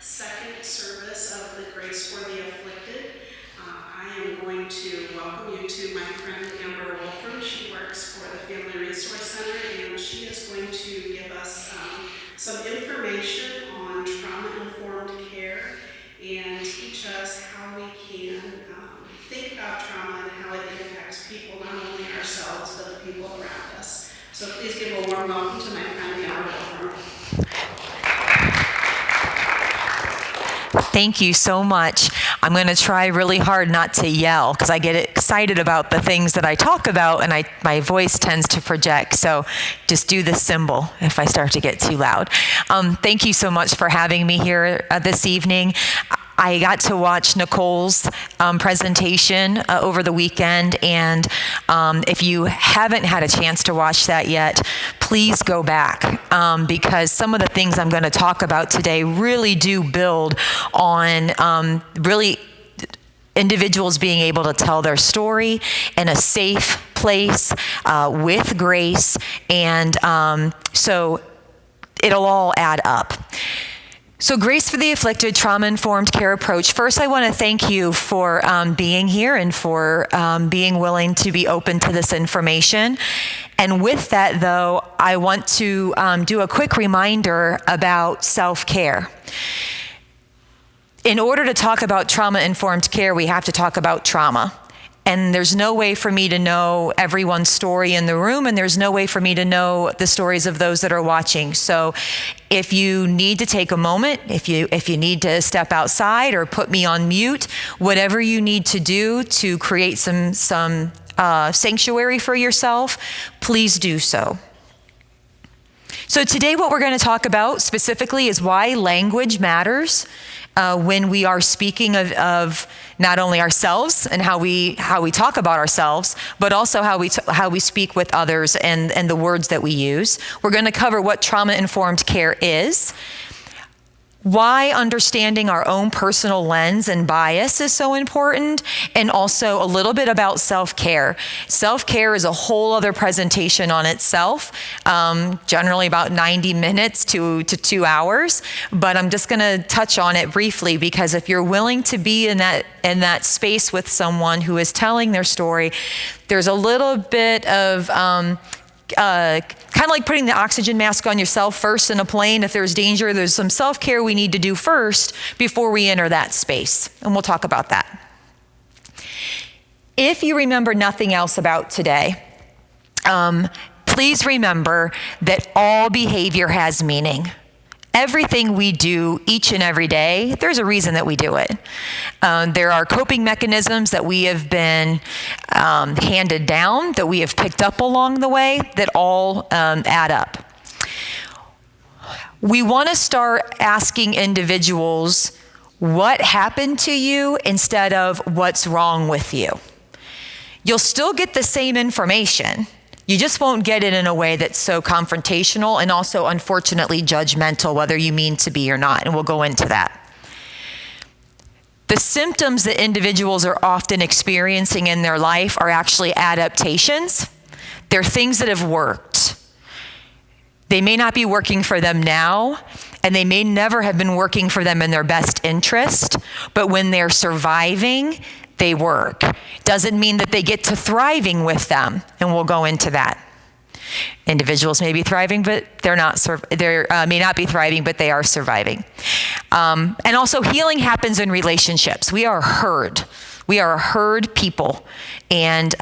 second service of the Grace for the Afflicted. I am going to welcome you to my friend Amber Wolfrom. She works for the Family Resource Center, and she is going to give us some information on trauma-informed care and teach us how we can think about trauma and how it impacts people, not only ourselves, but the people around us. So please give a warm welcome to my friend Amber Wolfrom. Thank you so much. I'm going to try really hard not to yell because I get excited about the things that I talk about and my voice tends to project. So just do the symbol if I start to get too loud. Thank you so much for having me here this evening. I got to watch Nicole's presentation over the weekend, and if you haven't had a chance to watch that yet, please go back because some of the things I'm going to talk about today really do build on really individuals being able to tell their story in a safe place with grace, and so it'll all add up. So Grace for the Afflicted, Trauma-Informed Care Approach. First, I want to thank you for being here and for being willing to be open to this information. And with that, though, I want to do a quick reminder about self-care. In order to talk about trauma-informed care, we have to talk about trauma. And there's no way for me to know everyone's story in the room, and there's no way for me to know the stories of those that are watching. So if you need to take a moment, if you need to step outside or put me on mute, whatever you need to do to create some sanctuary for yourself, please do so. So today what we're going to talk about specifically is why language matters when we are speaking of not only ourselves and how we talk about ourselves, but also how we speak with others and the words that we use. We're going to cover what trauma-informed care is, why understanding our own personal lens and bias is so important, and also a little bit about self-care. Self-care is a whole other presentation on itself, generally about 90 minutes to 2 hours, but I'm just gonna touch on it briefly because if you're willing to be in that space with someone who is telling their story, there's a little bit of kind of like putting the oxygen mask on yourself first in a plane. If there's danger, there's some self-care we need to do first before we enter that space. And we'll talk about that. If you remember nothing else about today, please remember that all behavior has meaning. Everything we do each and every day, there's a reason that we do it. There are coping mechanisms that we have been handed down, that we have picked up along the way, that all add up. We want to start asking individuals what happened to you instead of what's wrong with you. You'll still get the same information. You just won't get it in a way that's so confrontational and also, unfortunately, judgmental, whether you mean to be or not, and we'll go into that. The symptoms that individuals are often experiencing in their life are actually adaptations. They're things that have worked. They may not be working for them now, and they may never have been working for them in their best interest, but when they're surviving, they work. Doesn't mean that they get to thriving with them, and we'll go into that. Individuals may be thriving, but they're not. They may not be thriving, but they are surviving. And also, healing happens in relationships. We are heard. We are heard people, and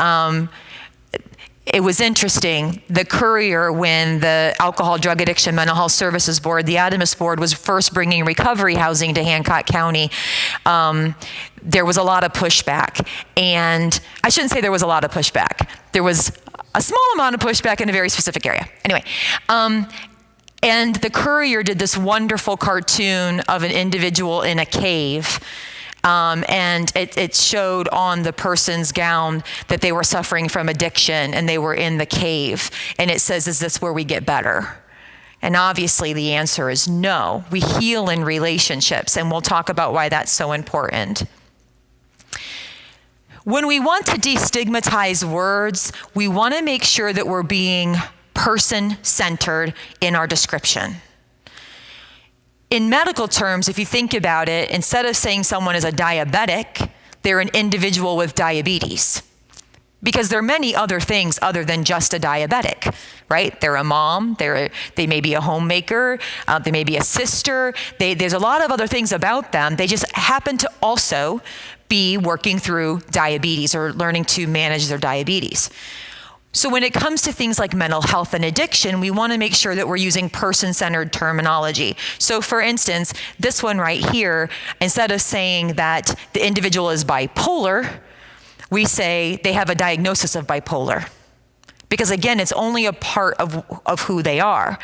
it was interesting. The Courier, when the Alcohol, Drug Addiction, Mental Health Services Board, the ADAMHS Board, was first bringing recovery housing to Hancock County, there was a lot of pushback. And I shouldn't say there was a lot of pushback. There was a small amount of pushback in a very specific area. Anyway, and the Courier did this wonderful cartoon of an individual in a cave. And it showed on the person's gown that they were suffering from addiction and they were in the cave. And it says, is this where we get better? And obviously the answer is no. We heal in relationships, and we'll talk about why that's so important. When we want to destigmatize words, we want to make sure that we're being person-centered in our description. In medical terms, if you think about it, instead of saying someone is a diabetic, they're an individual with diabetes. Because there are many other things other than just a diabetic, right? They're a mom, they may be a homemaker, they may be a sister. There's a lot of other things about them. They just happen to also be working through diabetes or learning to manage their diabetes. So when it comes to things like mental health and addiction, we want to make sure that we're using person-centered terminology. So for instance, this one right here, instead of saying that the individual is bipolar, we say they have a diagnosis of bipolar. Because again, it's only a part of who they are.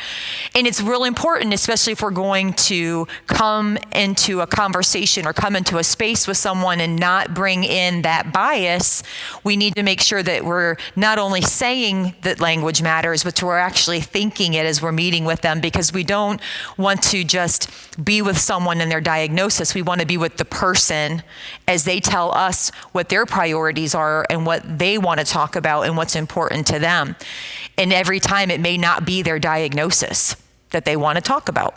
And it's real important, especially if we're going to come into a conversation or come into a space with someone and not bring in that bias, we need to make sure that we're not only saying that language matters, but we're actually thinking it as we're meeting with them, because we don't want to just be with someone and their diagnosis. We want to be with the person as they tell us what their priorities are and what they want to talk about and what's important to them. And every time it may not be their diagnosis that they want to talk about.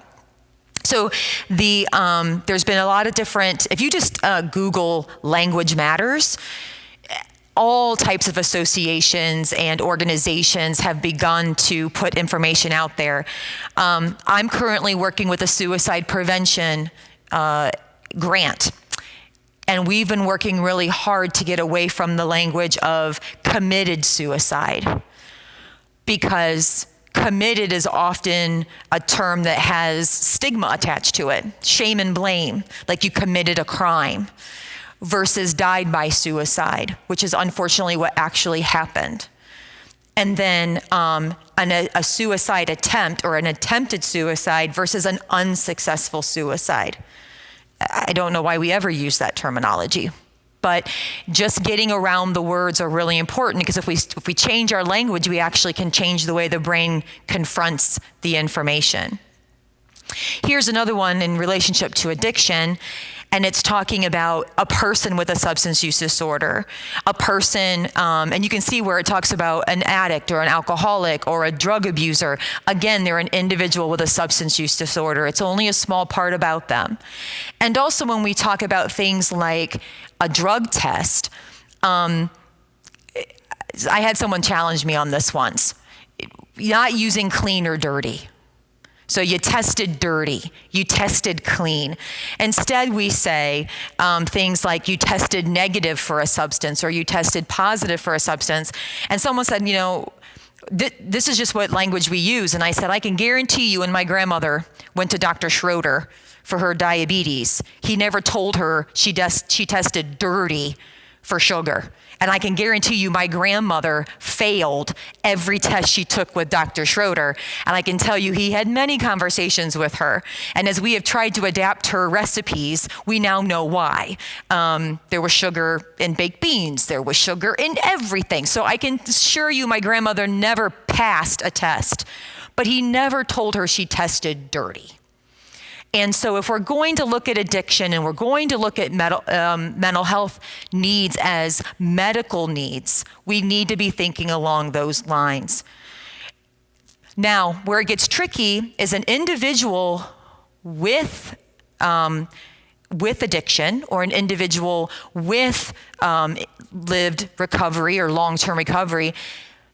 So there's been a lot of different, if you just Google language matters, all types of associations and organizations have begun to put information out there. I'm currently working with a suicide prevention grant. And we've been working really hard to get away from the language of committed suicide, because committed is often a term that has stigma attached to it, shame and blame, like you committed a crime, versus died by suicide, which is unfortunately what actually happened. And then a suicide attempt or an attempted suicide versus an unsuccessful suicide. I don't know why we ever use that terminology, but just getting around the words are really important, because if we change our language, we actually can change the way the brain confronts the information. Here's another one in relationship to addiction, and it's talking about a person with a substance use disorder, a person, and you can see where it talks about an addict or an alcoholic or a drug abuser. Again, they're an individual with a substance use disorder. It's only a small part about them. And also when we talk about things like a drug test, I had someone challenge me on this once, not using clean or dirty. So you tested dirty, you tested clean. Instead, we say things like you tested negative for a substance or you tested positive for a substance. And someone said, this is just what language we use. And I said, I can guarantee you, and my grandmother went to Dr. Schroeder for her diabetes. He never told her she tested dirty for sugar. And I can guarantee you my grandmother failed every test she took with Dr. Schroeder. And I can tell you he had many conversations with her. And as we have tried to adapt her recipes, we now know why. There was sugar in baked beans. There was sugar in everything. So I can assure you my grandmother never passed a test. But he never told her she tested dirty. And so if we're going to look at addiction and we're going to look at mental health needs as medical needs, we need to be thinking along those lines. Now, where it gets tricky is an individual with addiction or an individual with lived recovery or long-term recovery.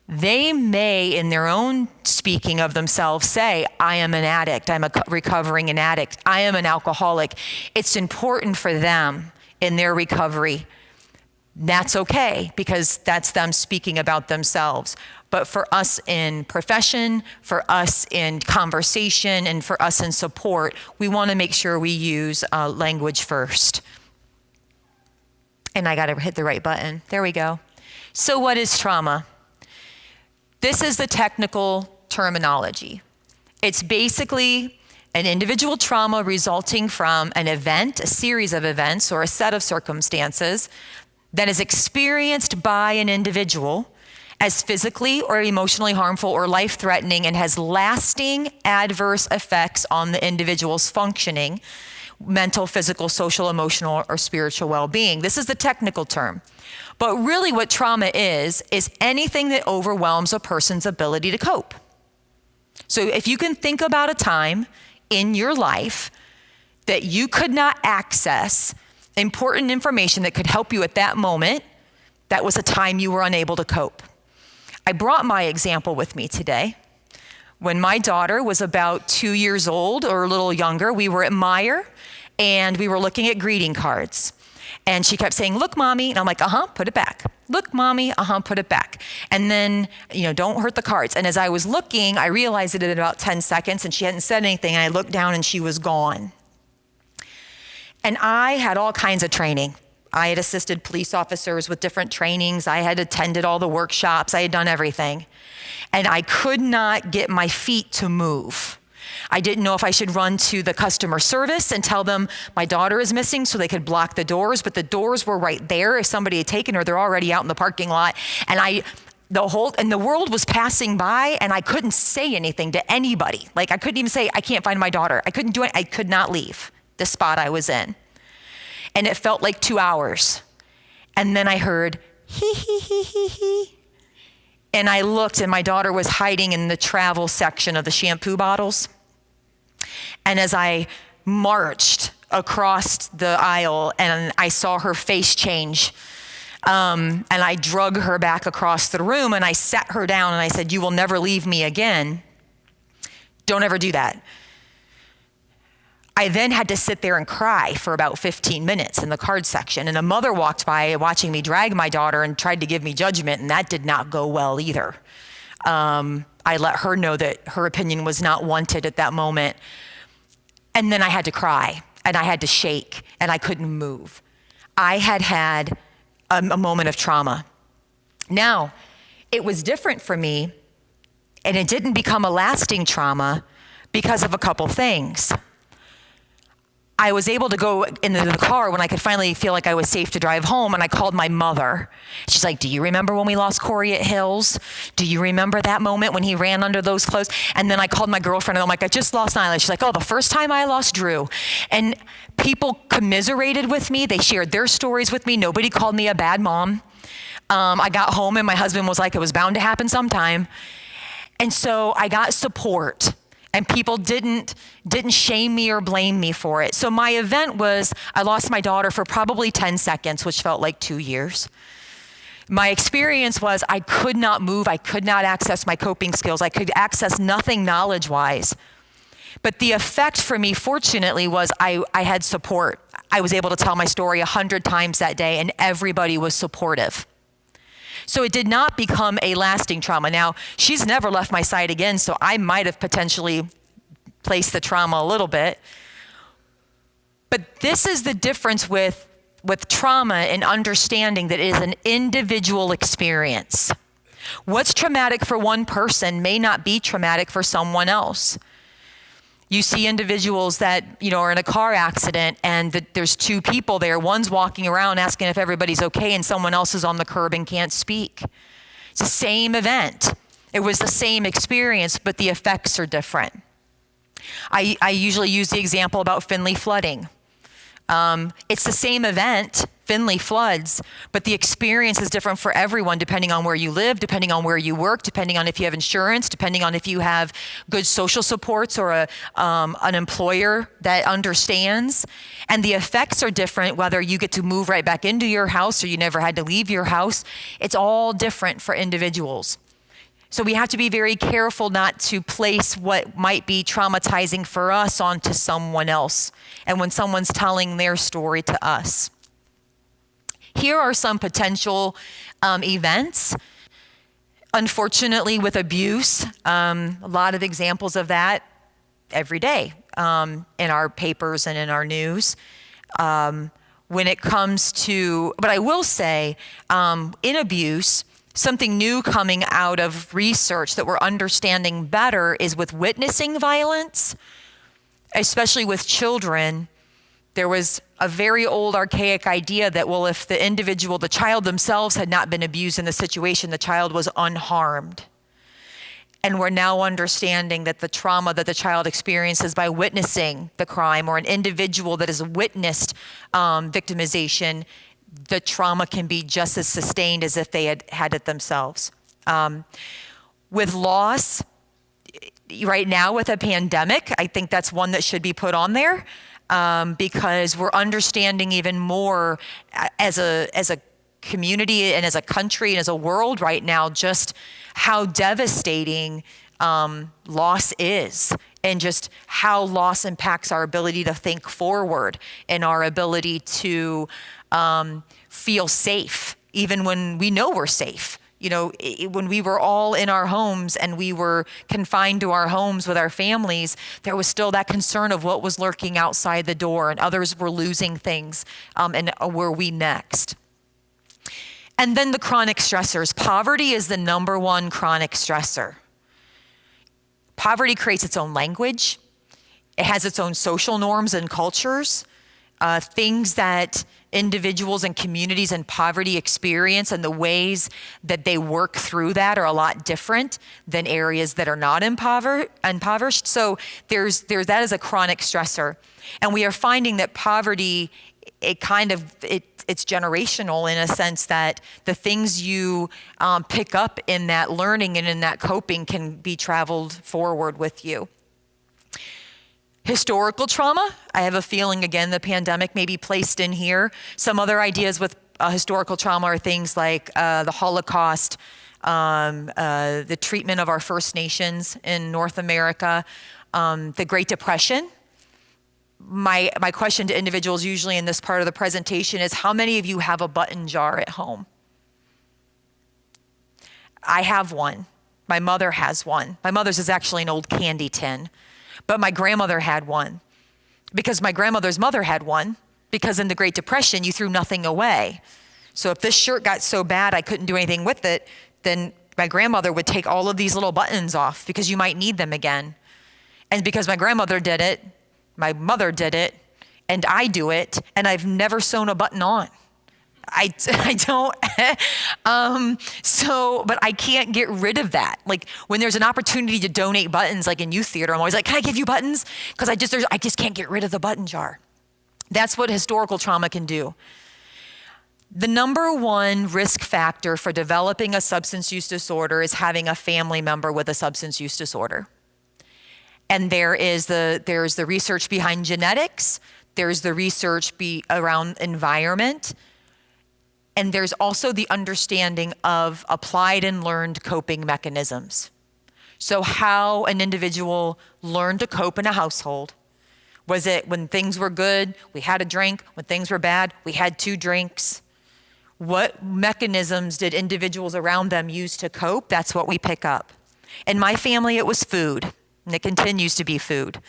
They may, in their own speaking of themselves, say, I am an addict, I'm a recovering an addict, I am an alcoholic. It's important for them in their recovery. That's okay, because that's them speaking about themselves. But for us in profession, for us in conversation, and for us in support, we want to make sure we use language first. And I got to hit the right button. There we go. So what is trauma? This is the technical terminology. It's basically an individual trauma resulting from an event, a series of events, or a set of circumstances that is experienced by an individual as physically or emotionally harmful or life-threatening and has lasting adverse effects on the individual's functioning, mental, physical, social, emotional, or spiritual well-being. This is the technical term. But really what trauma is anything that overwhelms a person's ability to cope. So if you can think about a time in your life that you could not access important information that could help you at that moment, that was a time you were unable to cope. I brought my example with me today. When my daughter was about 2 years old or a little younger, we were at Meijer and we were looking at greeting cards. And she kept saying, "Look, Mommy." And I'm like, "Put it back." "Look, Mommy, put it back." And then, "Don't hurt the cards." And as I was looking, I realized it in about 10 seconds and she hadn't said anything. And I looked down and she was gone. And I had all kinds of training. I had assisted police officers with different trainings. I had attended all the workshops. I had done everything. And I could not get my feet to move. I didn't know if I should run to the customer service and tell them my daughter is missing so they could block the doors, but the doors were right there. If somebody had taken her, they're already out in the parking lot. And the world was passing by and I couldn't say anything to anybody. Like I couldn't even say, "I can't find my daughter." I couldn't do it. I could not leave the spot I was in. And it felt like 2 hours. And then I heard, "Hee, hee, hee, hee, hee." And I looked and my daughter was hiding in the travel section of the shampoo bottles. And as I marched across the aisle and I saw her face change, and I drug her back across the room and I sat her down and I said, "You will never leave me again. Don't ever do that." I then had to sit there and cry for about 15 minutes in the card section. And a mother walked by watching me drag my daughter and tried to give me judgment, and that did not go well either. I let her know that her opinion was not wanted at that moment. And then I had to cry and I had to shake and I couldn't move. I had a moment of trauma. Now, it was different for me and it didn't become a lasting trauma because of a couple things. I was able to go into the car when I could finally feel like I was safe to drive home, and I called my mother. She's like, "Do you remember when we lost Corey at Hills? Do you remember that moment when he ran under those clothes?" And then I called my girlfriend and I'm like, "I just lost Nyla." She's like, "Oh, the first time I lost Drew." And people commiserated with me. They shared their stories with me. Nobody called me a bad mom. I got home and my husband was like, "It was bound to happen sometime." And so I got support. And people didn't shame me or blame me for it. So my event was, I lost my daughter for probably 10 seconds, which felt like 2 years. My experience was I could not move. I could not access my coping skills. I could access nothing knowledge-wise. But the effect for me, fortunately, was I had support. I was able to tell my story 100 times that day, and everybody was supportive. So it did not become a lasting trauma. Now, she's never left my side again, so I might have potentially placed the trauma a little bit. But this is the difference with trauma and understanding that it is an individual experience. What's traumatic for one person may not be traumatic for someone else. You see individuals that, are in a car accident and there's two people there. One's walking around asking if everybody's okay and someone else is on the curb and can't speak. It's the same event. It was the same experience, but the effects are different. I usually use the example about Findlay flooding. It's the same event, Findlay floods, but the experience is different for everyone depending on where you live, depending on where you work, depending on if you have insurance, depending on if you have good social supports or an employer that understands. And the effects are different whether you get to move right back into your house or you never had to leave your house. It's all different for individuals. So we have to be very careful not to place what might be traumatizing for us onto someone else, and when someone's telling their story to us. Here are some potential events. Unfortunately, with abuse, a lot of examples of that every day in our papers and in our news. When it comes to, but I will say, in abuse, something new coming out of research that we're understanding better is with witnessing violence, especially with children. There was a very old archaic idea that, well, if the child themselves had not been abused in the situation, the child was unharmed. And we're now understanding that the trauma that the child experiences by witnessing the crime, or an individual that has witnessed victimization, the trauma can be just as sustained as if they had it themselves. With loss, right now with a pandemic, I think that's one that should be put on there. because we're understanding even more as a community and as a country and as a world right now, just how devastating loss is, and just how loss impacts our ability to think forward and our ability to feel safe, even when we know we're safe. When we were all in our homes and we were confined to our homes with our families, there was still that concern of what was lurking outside the door, and others were losing things, and were we next? And then the chronic stressors. Poverty is the number one chronic stressor. Poverty creates its own language. It has its own social norms and cultures, things that individuals and communities in poverty experience, and the ways that they work through that are a lot different than areas that are not impoverished. So there's that as a chronic stressor. And we are finding that poverty, it's generational in a sense that the things you pick up in that learning and in that coping can be traveled forward with you. Historical trauma, I have a feeling, again, the pandemic may be placed in here. Some other ideas with historical trauma are things like the Holocaust, the treatment of our First Nations in North America, the Great Depression. My question to individuals usually in this part of the presentation is, how many of you have a button jar at home? I have one. My mother has one. My mother's is actually an old candy tin. But my grandmother had one, because my grandmother's mother had one, because in the Great Depression, you threw nothing away. So if this shirt got so bad I couldn't do anything with it, then my grandmother would take all of these little buttons off because you might need them again. And because my grandmother did it, my mother did it, and I do it, and I've never sewn a button on. I don't, but I can't get rid of that. Like when there's an opportunity to donate buttons, like in youth theater, I'm always like, can I give you buttons? Because I just can't get rid of the button jar. That's what historical trauma can do. The number one risk factor for developing a substance use disorder is having a family member with a substance use disorder. And there's the research behind genetics, there's the research around environment, and there's also the understanding of applied and learned coping mechanisms. So how an individual learned to cope in a household. Was it when things were good, we had a drink? When things were bad, we had 2 drinks? What mechanisms did individuals around them use to cope? That's what we pick up. In my family, it was food, and it continues to be food.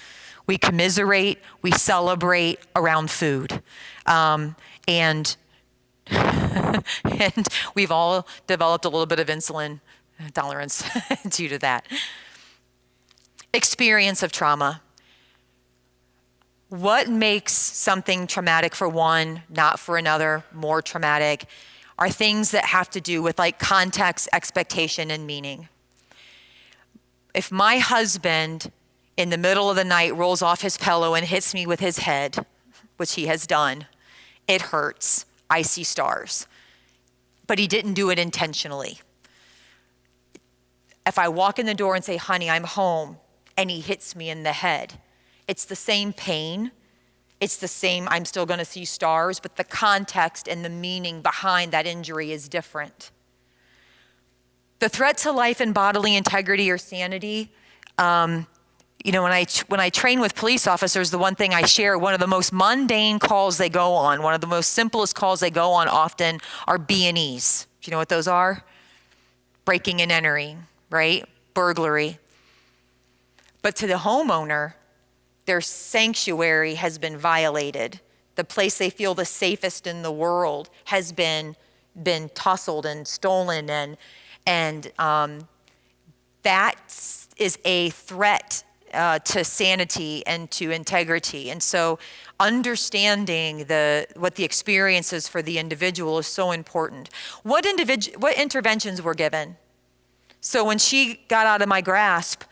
We commiserate, we celebrate around food. And we've all developed a little bit of insulin tolerance due to that. Experience of trauma. What makes something traumatic for one, not for another, more traumatic, are things that have to do with like context, expectation, and meaning. If my husband in the middle of the night rolls off his pillow and hits me with his head, which he has done, it hurts. I see stars. But he didn't do it intentionally. If I walk in the door and say, honey, I'm home, and he hits me in the head, it's the same pain. It's the same, I'm still gonna see stars, but the context and the meaning behind that injury is different. The threat to life and bodily integrity or sanity, when I train with police officers, the one thing I share, one of the most mundane calls they go on, one of the most simplest calls they go on often are B&Es. Do you know what those are? Breaking and entering, right? Burglary. But to the homeowner, their sanctuary has been violated. The place they feel the safest in the world has been tussled and stolen, and that is a threat to sanity and to integrity. And so understanding what the experience is for the individual is so important. What interventions were given? So when she got out of my grasp,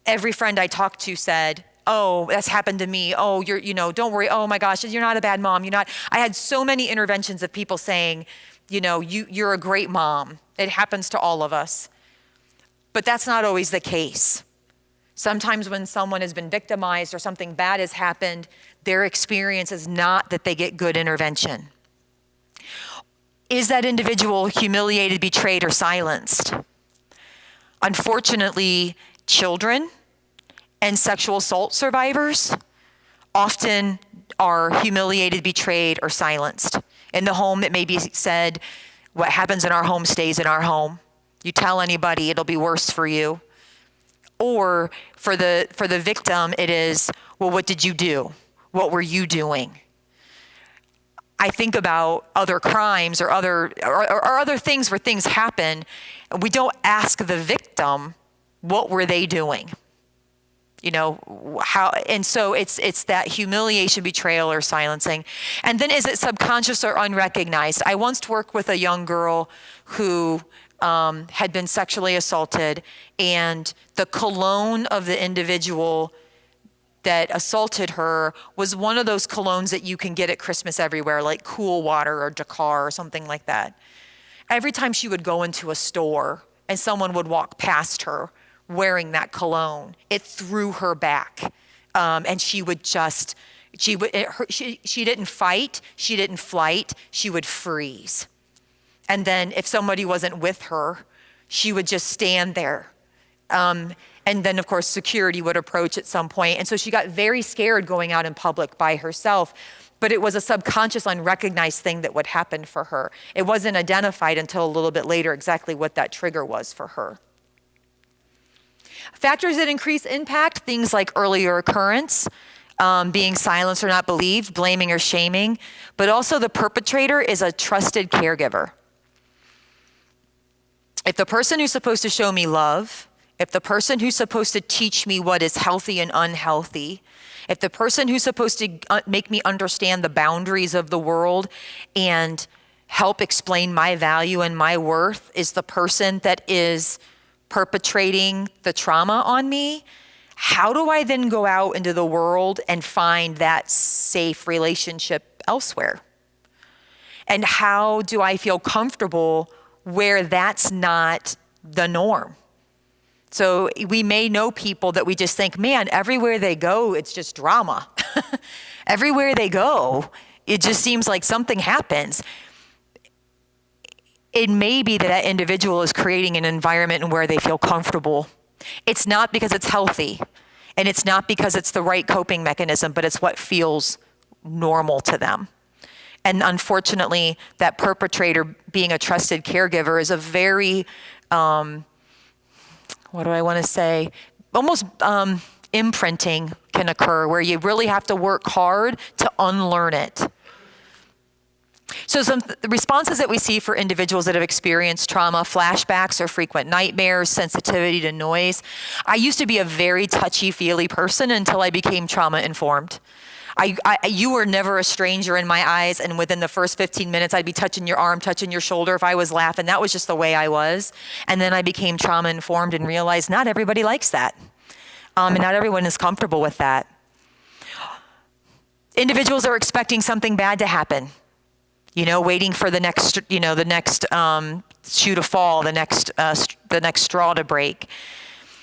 every friend I talked to said, oh, that's happened to me. Oh, don't worry. Oh my gosh, you're not a bad mom. I had so many interventions of people saying, you're a great mom. It happens to all of us. But that's not always the case. Sometimes when someone has been victimized or something bad has happened, their experience is not that they get good intervention. Is that individual humiliated, betrayed, or silenced? Unfortunately, children and sexual assault survivors often are humiliated, betrayed, or silenced. In the home, it may be said, what happens in our home stays in our home. You tell anybody, it'll be worse for you. Or for the victim, it is, well, what did you do? What were you doing? I think about other crimes or other things where things happen, and we don't ask the victim, what were they doing? How, and so it's that humiliation, betrayal, or silencing. And then is it subconscious or unrecognized? I once worked with a young girl who had been sexually assaulted, and the cologne of the individual that assaulted her was one of those colognes that you can get at Christmas everywhere, like Cool Water or Dakar or something like that. Every time she would go into a store and someone would walk past her wearing that cologne, it threw her back. And she didn't fight, she didn't flight, she would freeze. And then if somebody wasn't with her, she would just stand there. And then, of course, security would approach at some point. And so she got very scared going out in public by herself. But it was a subconscious, unrecognized thing that would happen for her. It wasn't identified until a little bit later exactly what that trigger was for her. Factors that increase impact, things like earlier occurrence, being silenced or not believed, blaming or shaming. But also the perpetrator is a trusted caregiver. If the person who's supposed to show me love, if the person who's supposed to teach me what is healthy and unhealthy, if the person who's supposed to make me understand the boundaries of the world and help explain my value and my worth is the person that is perpetrating the trauma on me, how do I then go out into the world and find that safe relationship elsewhere? And how do I feel comfortable where that's not the norm? So we may know people that we just think, man, everywhere they go, it's just drama. Everywhere they go, it just seems like something happens. It may be that that individual is creating an environment where they feel comfortable. It's not because it's healthy, and it's not because it's the right coping mechanism, but it's what feels normal to them. And unfortunately, that perpetrator being a trusted caregiver is a very, almost imprinting can occur where you really have to work hard to unlearn it. So the responses that we see for individuals that have experienced trauma, flashbacks or frequent nightmares, sensitivity to noise. I used to be a very touchy-feely person until I became trauma-informed. You were never a stranger in my eyes, and within the first 15 minutes, I'd be touching your arm, touching your shoulder. If I was laughing, that was just the way I was. And then I became trauma-informed and realized not everybody likes that. And not everyone is comfortable with that. Individuals are expecting something bad to happen. Waiting for the next shoe to fall, the next straw to break.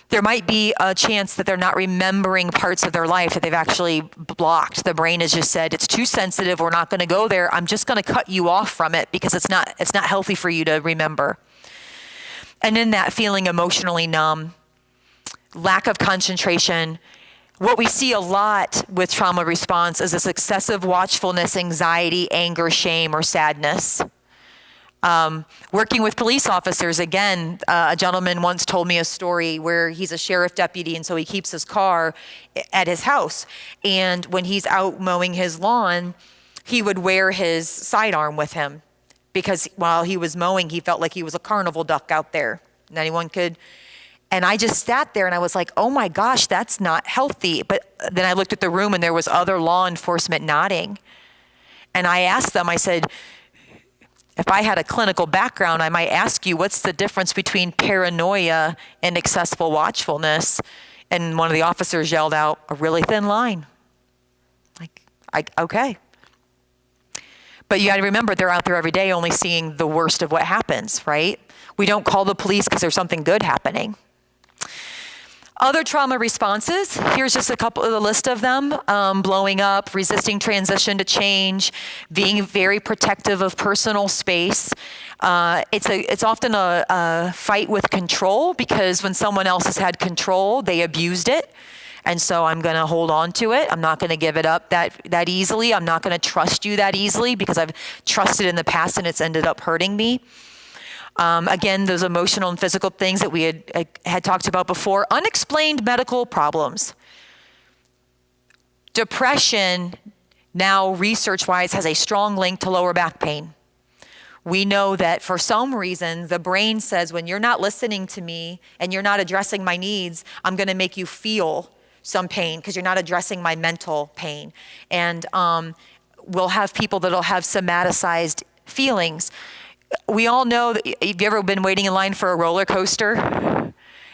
There might be a chance that they're not remembering parts of their life that they've actually blocked. The brain has just said, it's too sensitive, we're not gonna go there. I'm just gonna cut you off from it because it's not healthy for you to remember. And in that, feeling emotionally numb, lack of concentration. What we see a lot with trauma response is this excessive watchfulness, anxiety, anger, shame, or sadness. Working with police officers, again, a gentleman once told me a story where he's a sheriff deputy, and so he keeps his car at his house. And when he's out mowing his lawn, he would wear his sidearm with him because while he was mowing, he felt like he was a carnival duck out there. And anyone could. And I just sat there and I was like, oh my gosh, that's not healthy. But then I looked at the room and there was other law enforcement nodding. And I asked them, I said, if I had a clinical background, I might ask you, what's the difference between paranoia and excessive watchfulness? And one of the officers yelled out, a really thin line. Okay. But you got to remember, they're out there every day only seeing the worst of what happens, right? We don't call the police because there's something good happening. Other trauma responses, here's just a couple of the list of them. Blowing up, resisting transition to change, being very protective of personal space. It's often a fight with control, because when someone else has had control, they abused it. And so I'm going to hold on to it. I'm not going to give it up that easily. I'm not going to trust you that easily, because I've trusted in the past and it's ended up hurting me. Again, those emotional and physical things that we had talked about before. Unexplained medical problems. Depression, now research-wise, has a strong link to lower back pain. We know that for some reason, the brain says, when you're not listening to me and you're not addressing my needs, I'm going to make you feel some pain because you're not addressing my mental pain. And we'll have people that'll have somaticized feelings. We all know that, have you ever been waiting in line for a roller coaster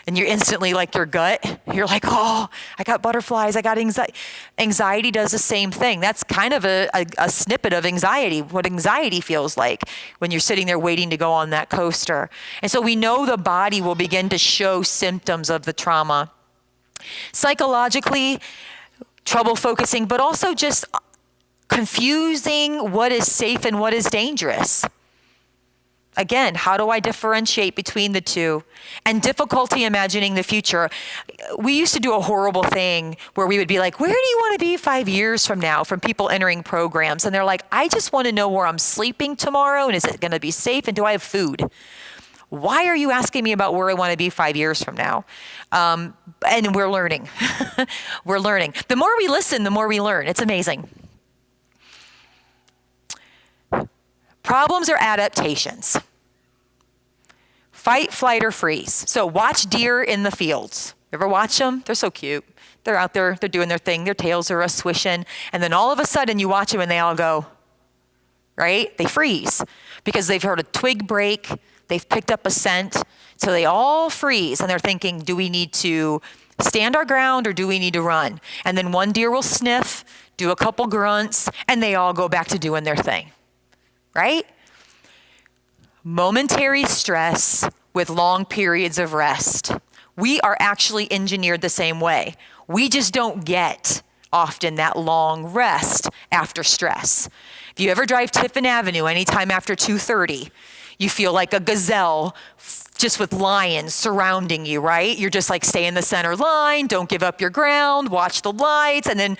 and you're instantly like your gut, you're like, oh, I got butterflies, I got anxiety. Anxiety does the same thing. That's kind of a snippet of anxiety, what anxiety feels like when you're sitting there waiting to go on that coaster. And so we know the body will begin to show symptoms of the trauma. Psychologically, trouble focusing, but also just confusing what is safe and what is dangerous. Again, how do I differentiate between the two? And difficulty imagining the future. We used to do a horrible thing where we would be like, where do you want to be 5 years from now, from people entering programs? And they're like, I just want to know where I'm sleeping tomorrow, and is it going to be safe, and do I have food? Why are you asking me about where I want to be 5 years from now? And we're learning. We're learning. The more we listen, the more we learn. It's amazing. Problems are adaptations. Fight, flight, or freeze. So watch deer in the fields. You ever watch them? They're so cute. They're out there, they're doing their thing. Their tails are swishing. And then all of a sudden you watch them and they all go, right? They freeze because they've heard a twig break. They've picked up a scent. So they all freeze and they're thinking, do we need to stand our ground or do we need to run? And then one deer will sniff, do a couple grunts, and they all go back to doing their thing. Right? Momentary stress with long periods of rest. We are actually engineered the same way. We just don't get often that long rest after stress. If you ever drive Tiffin Avenue anytime after 2:30, you feel like a gazelle just with lions surrounding you, right? You're just like, stay in the center line, don't give up your ground, watch the lights. And then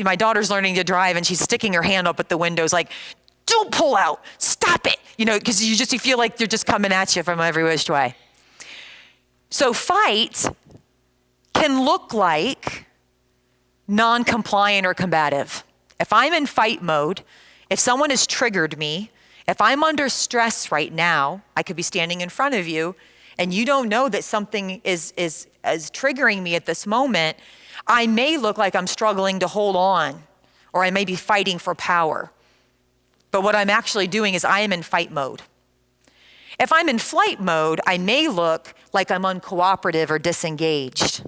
my daughter's learning to drive and she's sticking her hand up at the windows like, don't pull out, stop it. You know, because you feel like they're just coming at you from every which way. So fight can look like non-compliant or combative. If I'm in fight mode, if someone has triggered me, if I'm under stress right now, I could be standing in front of you and you don't know that something is triggering me at this moment, I may look like I'm struggling to hold on, or I may be fighting for power. But what I'm actually doing is I am in fight mode. If I'm in flight mode, I may look like I'm uncooperative or disengaged,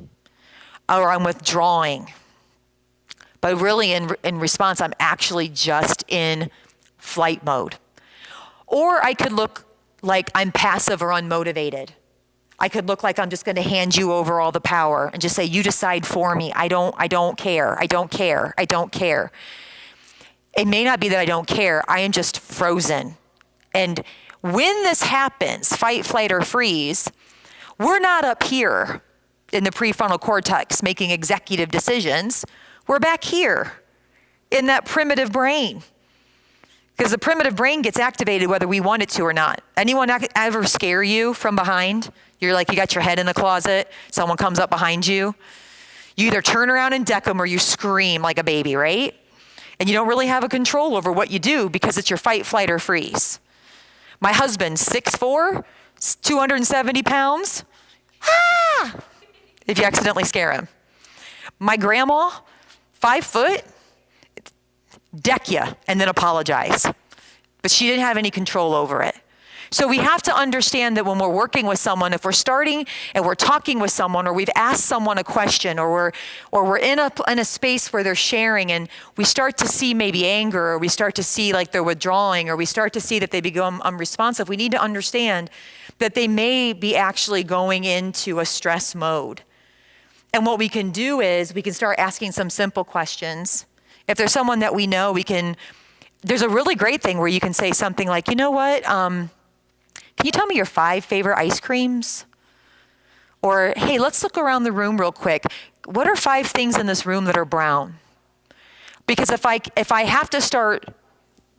or I'm withdrawing. But really in response, I'm actually just in flight mode. Or I could look like I'm passive or unmotivated. I could look like I'm just going to hand you over all the power and just say, you decide for me. I don't care. I don't care. I don't care. It may not be that I don't care. I am just frozen. And when this happens, fight, flight, or freeze, we're not up here in the prefrontal cortex making executive decisions. We're back here in that primitive brain. Because the primitive brain gets activated whether we want it to or not. Anyone ever scare you from behind? You're like, you got your head in the closet, someone comes up behind you. You either turn around and deck them or you scream like a baby, right? And you don't really have a control over what you do because it's your fight, flight, or freeze. My husband, 6'4", 270 pounds. Ah! If you accidentally scare him. My grandma, 5 foot, deck you and then apologize. But she didn't have any control over it. So we have to understand that when we're working with someone, if we're starting and we're talking with someone, or we've asked someone a question, or we're in a space where they're sharing and we start to see maybe anger, or we start to see like they're withdrawing, or we start to see that they become unresponsive, we need to understand that they may be actually going into a stress mode. And what we can do is we can start asking some simple questions. If there's someone that we know, there's a really great thing where you can say something like, you know what, can you tell me your 5 favorite ice creams? Or, hey, let's look around the room real quick. What are 5 things in this room that are brown? Because if I have to start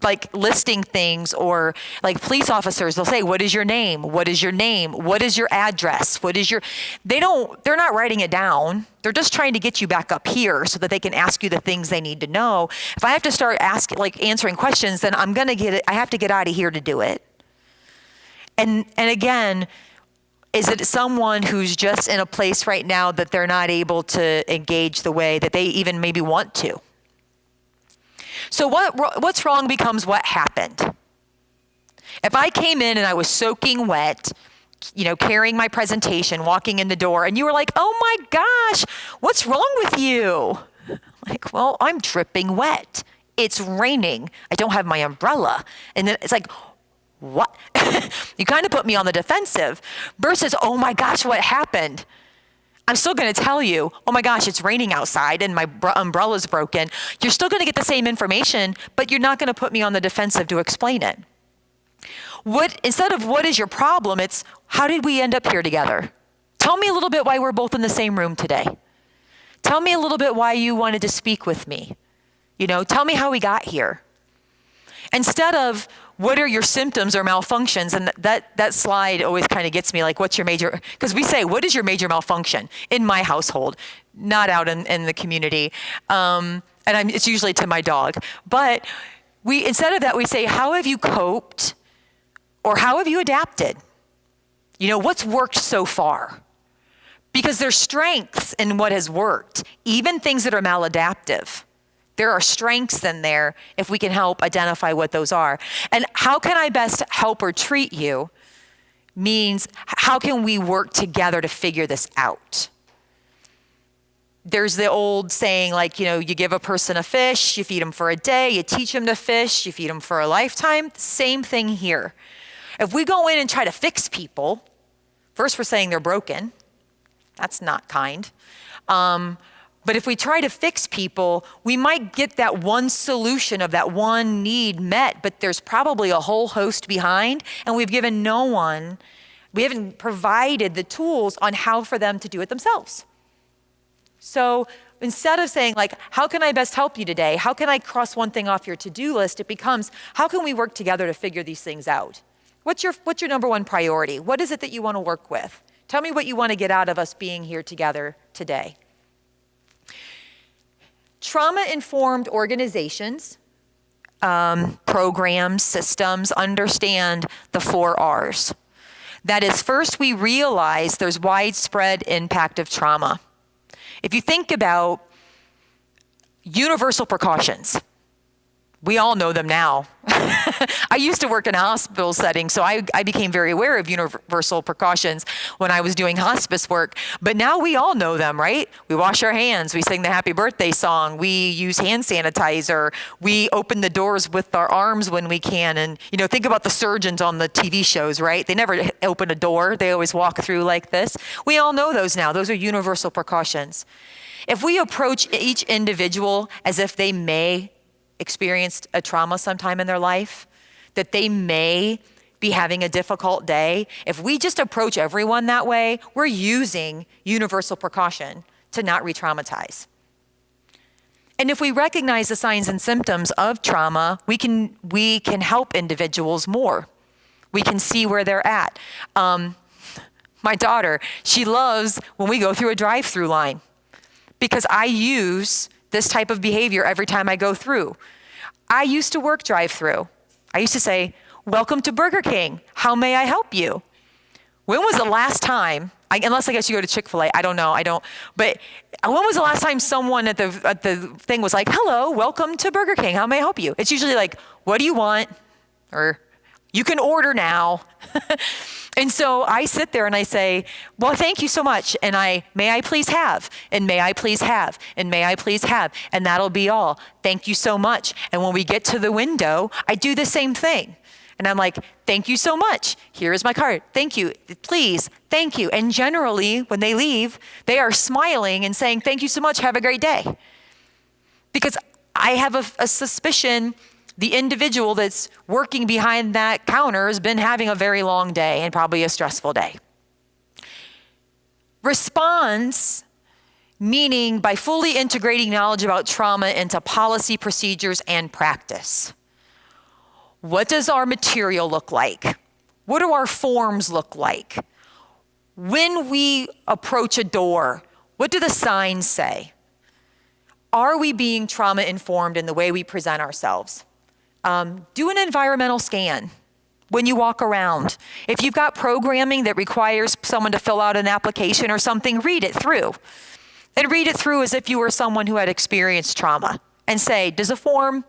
like listing things, or like police officers, they'll say, what is your name? What is your name? What is your address? They're not writing it down. They're just trying to get you back up here so that they can ask you the things they need to know. If I have to start answering questions, then I have to get out of here to do it. And again, is it someone who's just in a place right now that they're not able to engage the way that they even maybe want to? So what's wrong becomes what happened. If I came in and I was soaking wet, carrying my presentation, walking in the door, and you were like, oh my gosh, what's wrong with you? Like, well, I'm dripping wet. It's raining. I don't have my umbrella. And then it's like, what? You kind of put me on the defensive versus, oh my gosh, what happened? I'm still going to tell you, oh my gosh, it's raining outside and my umbrella's broken. You're still going to get the same information, but you're not going to put me on the defensive to explain it. Instead of what is your problem, it's how did we end up here together? Tell me a little bit why we're both in the same room today. Tell me a little bit why you wanted to speak with me. Tell me how we got here. Instead of what are your symptoms or malfunctions, and that slide always kind of gets me, like, what's your major, because we say, what is your major malfunction in my household, not out in the community, it's usually to my dog. But instead of that, we say, how have you coped, or how have you adapted? What's worked so far? Because there's strengths in what has worked, even things that are maladaptive. There are strengths in there if we can help identify what those are. And how can I best help or treat you means how can we work together to figure this out? There's the old saying, like, you give a person a fish, you feed them for a day, you teach them to fish, you feed them for a lifetime. Same thing here. If we go in and try to fix people, first we're saying they're broken. That's not kind. But if we try to fix people, we might get that one solution of that one need met, but there's probably a whole host behind, and we haven't provided the tools on how for them to do it themselves. So instead of saying, like, how can I best help you today? How can I cross one thing off your to-do list? It becomes, how can we work together to figure these things out? What's your number one priority? What is it that you want to work with? Tell me what you want to get out of us being here together today. Trauma-informed organizations, programs, systems understand the 4 R's. That is, first, we realize there's widespread impact of trauma. If you think about universal precautions, we all know them now. I used to work in a hospital setting, so I became very aware of universal precautions when I was doing hospice work. But now we all know them, right? We wash our hands, we sing the happy birthday song, we use hand sanitizer, we open the doors with our arms when we can. And, think about the surgeons on the TV shows, right? They never open a door, they always walk through like this. We all know those now. Those are universal precautions. If we approach each individual as if they may experienced a trauma sometime in their life, that they may be having a difficult day, if we just approach everyone that way, we're using universal precaution to not re-traumatize. And if we recognize the signs and symptoms of trauma, we can help individuals more. We can see where they're at. My daughter, she loves when we go through a drive-through line because I use this type of behavior every time I go through. I used to work drive-through. I used to say, welcome to Burger King. How may I help you? When was the last time, unless I guess you go to Chick-fil-A, I don't know, but when was the last time someone at the thing was like, hello, welcome to Burger King. How may I help you? It's usually like, what do you want? Or you can order now. And so I sit there and I say, well, thank you so much. And may I please have, and may I please have, and may I please have. And that'll be all. Thank you so much. And when we get to the window, I do the same thing. And I'm like, thank you so much. Here is my card. Thank you. Please. Thank you. And generally, when they leave, they are smiling and saying, thank you so much. Have a great day. Because I have a suspicion the individual that's working behind that counter has been having a very long day and probably a stressful day. Response, meaning by fully integrating knowledge about trauma into policy, procedures, and practice. What does our material look like? What do our forms look like? When we approach a door, what do the signs say? Are we being trauma informed in the way we present ourselves? Do an environmental scan when you walk around. If you've got programming that requires someone to fill out an application or something, read it through. And read it through as if you were someone who had experienced trauma. And say, is the form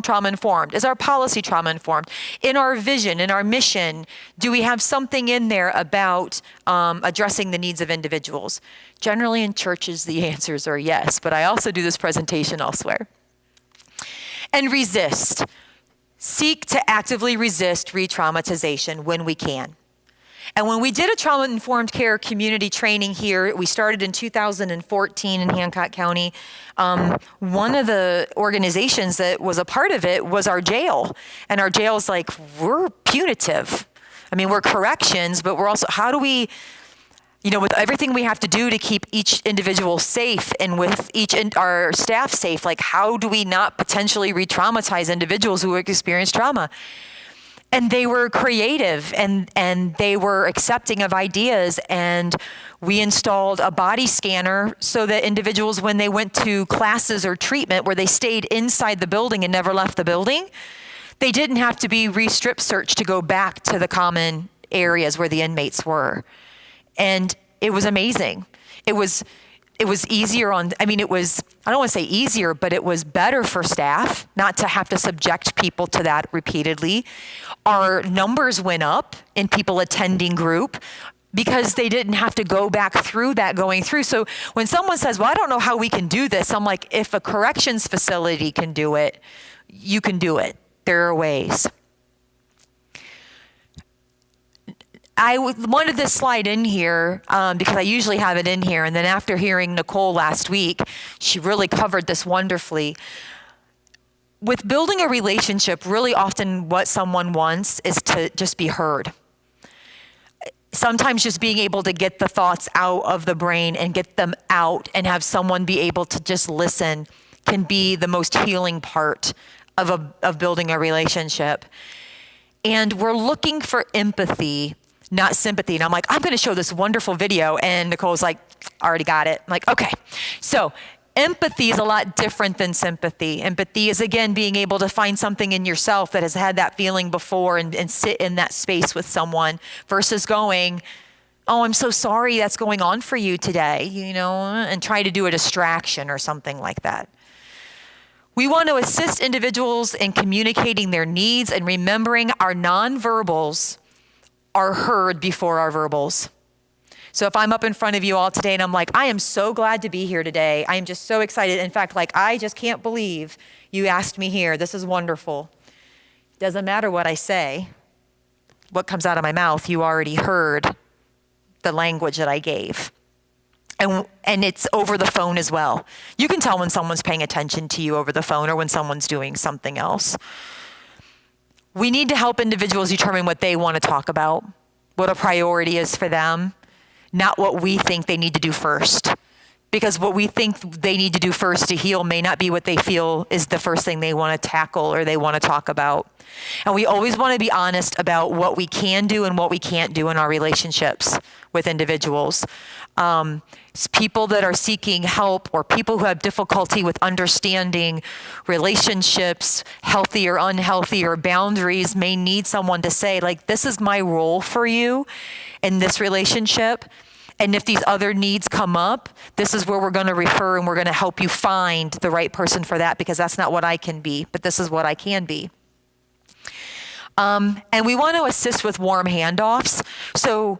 trauma informed? Is our policy trauma informed? In our vision, in our mission, do we have something in there about addressing the needs of individuals? Generally in churches, the answers are yes, but I also do this presentation elsewhere. And resist. Seek to actively resist re-traumatization when we can. And when we did a trauma-informed care community training here, we started in 2014 in Hancock County. One of the organizations that was a part of it was our jail. And our jail's like, we're punitive. I mean, we're corrections, but we're also, how do we, with everything we have to do to keep each individual safe and with our staff safe, like how do we not potentially re-traumatize individuals who experience trauma? And they were creative and they were accepting of ideas, and we installed a body scanner so that individuals, when they went to classes or treatment where they stayed inside the building and never left the building, they didn't have to be re-strip searched to go back to the common areas where the inmates were. And it was amazing. It was easier I don't want to say easier, but it was better for staff not to have to subject people to that repeatedly. Our numbers went up in people attending group because they didn't have to go back through that going through. So when someone says, well, I don't know how we can do this, I'm like, if a corrections facility can do it, you can do it. There are ways. I wanted this slide in here because I usually have it in here. And then after hearing Nicole last week, she really covered this wonderfully. With building a relationship, really often what someone wants is to just be heard. Sometimes just being able to get the thoughts out of the brain and get them out and have someone be able to just listen can be the most healing part of building a relationship. And we're looking for empathy, not sympathy. And I'm like, I'm going to show this wonderful video. And Nicole's like, already got it. I'm like, okay. So empathy is a lot different than sympathy. Empathy is, again, being able to find something in yourself that has had that feeling before and sit in that space with someone versus going, oh, I'm so sorry that's going on for you today, and try to do a distraction or something like that. We want to assist individuals in communicating their needs and remembering our nonverbals are heard before our verbals. So if I'm up in front of you all today and I'm like, I am so glad to be here today. I am just so excited. In fact, I just can't believe you asked me here. This is wonderful. Doesn't matter what I say, what comes out of my mouth, you already heard the language that I gave. And it's over the phone as well. You can tell when someone's paying attention to you over the phone or when someone's doing something else. We need to help individuals determine what they want to talk about, what a priority is for them, not what we think they need to do first. Because what we think they need to do first to heal may not be what they feel is the first thing they want to tackle or they want to talk about. And we always want to be honest about what we can do and what we can't do in our relationships with individuals. People that are seeking help or people who have difficulty with understanding relationships, healthy or unhealthy, or boundaries may need someone to say, like, this is my role for you in this relationship. And if these other needs come up, this is where we're going to refer and we're going to help you find the right person for that, because that's not what I can be, but this is what I can be. And we want to assist with warm handoffs. So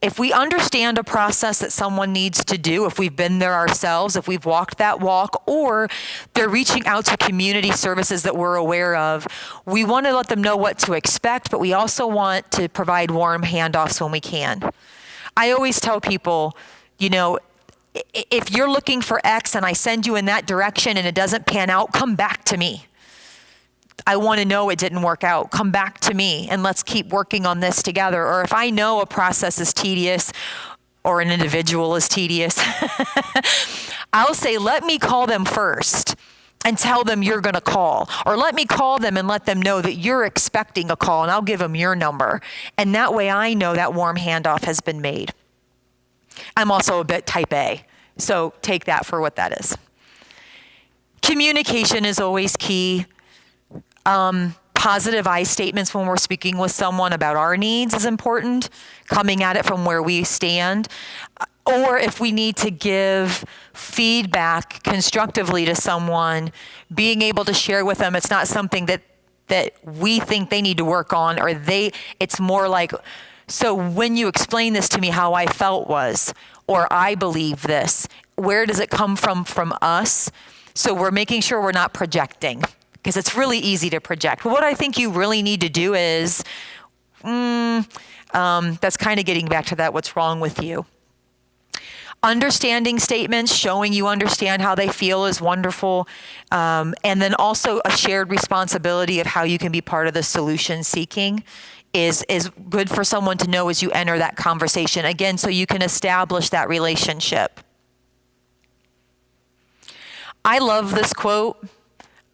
if we understand a process that someone needs to do, if we've been there ourselves, if we've walked that walk, or they're reaching out to community services that we're aware of, we want to let them know what to expect, but we also want to provide warm handoffs when we can. I always tell people, if you're looking for X and I send you in that direction and it doesn't pan out, come back to me. I want to know it didn't work out. Come back to me and let's keep working on this together. Or if I know a process is tedious or an individual is tedious, I'll say, let me call them first and tell them you're going to call. Or let me call them and let them know that you're expecting a call, and I'll give them your number. And that way I know that warm handoff has been made. I'm also a bit type A, so take that for what that is. Communication is always key. Positive I statements when we're speaking with someone about our needs is important, coming at it from where we stand. Or if we need to give feedback constructively to someone, being able to share with them, it's not something that we think they need to work on, or it's more like, so when you explain this to me, how I felt was, or I believe this, where does it come from us? So we're making sure we're not projecting, because it's really easy to project. But what I think you really need to do is, that's kind of getting back to that, what's wrong with you. Understanding statements, showing you understand how they feel is wonderful. And then also a shared responsibility of how you can be part of the solution seeking is good for someone to know as you enter that conversation. Again, so you can establish that relationship. I love this quote.